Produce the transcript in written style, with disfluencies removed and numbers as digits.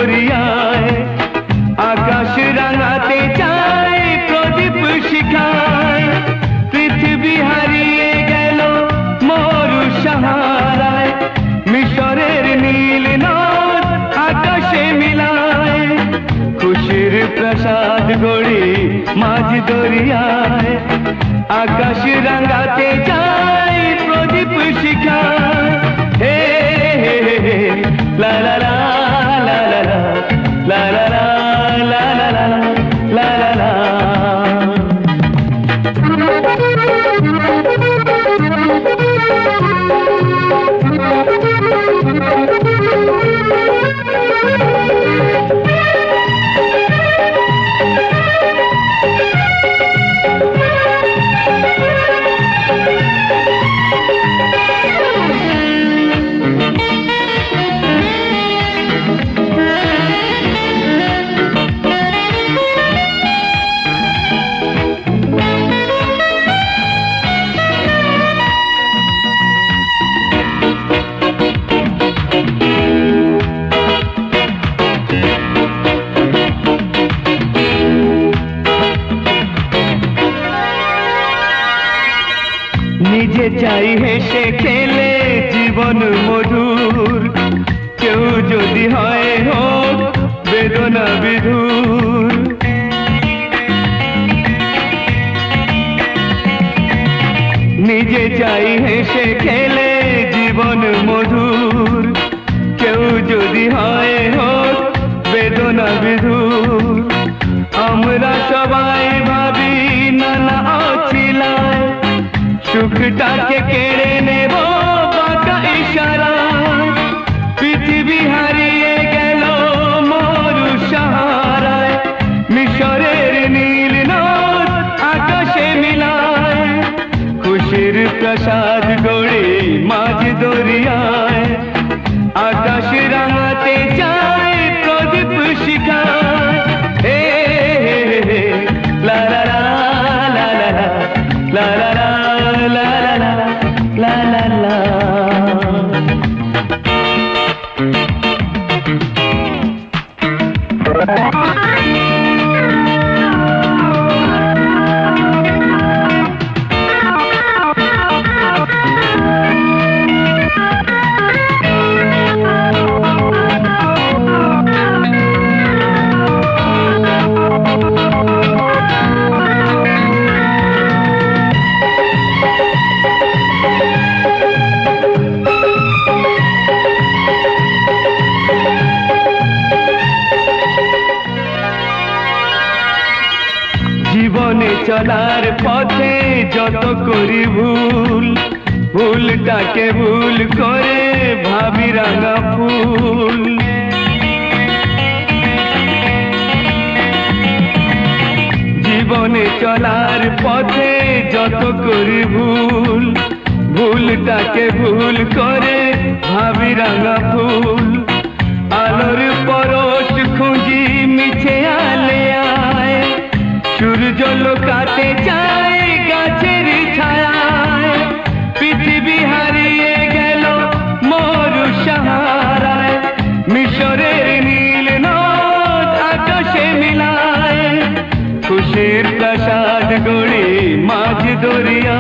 দরিয়ায় আকাশ রাঙাতে চাই প্রদীপ শিখায় পৃথিবী হারিয়ে গেল মরু সাহারায় মিশরের নীল নদ আকাশে মিলায় খুশির প্রাসাদ গড়ি মাঝ দরিয়ায় আকাশ রাঙাতে চাই প্রদীপ শিখায় হে হে হে লা লা লা লা লা লা লা লা লা লা লা লা লা লা। নিজে চাই হেসে খেলে জীবন মধুর কেউ যদি হয় হোক বেদনা বিধুর নিজে চাই হেসে খেলে জীবন মধুর কেউ যদি হয় হোক বেদনা বিধুর আমরা সবাই ভাবি নানা অছিলায় সুখটাকে কেড়ে নেব বাঁকা ইশারায় পৃথিবী হারিয়ে গেল মরু সাহারায় মিশরের নীল নদ আকাশে মিলায় খুশির প্রাসাদ গড়ে মাঝ দরিয়ায় আকাশ রাঙাতে চাই প্রদীপ শিখায় হে হে হে লা লা লা লা লা লা লা লা la la la la la la জীবনে চলার পথে যত করি ভুল ভুলটাকে ভুল করে ভাবি রাঙা ফুল জীবনে চলার পথে যত করি ভুল ভুলটাকে ভুল করে ভাবি রাঙা ফুল আলোর পরশ খুঁজি মিছে আলে আয় সূর্য লোকাতে চাই গাছের ছায়ায় পৃথিবী হারিয়ে গেল মরু সাহারায় মিশরের নীল নদ আকাশে মিলায় খুশির প্রাসাদ গড়ে মাঝ দরিয়া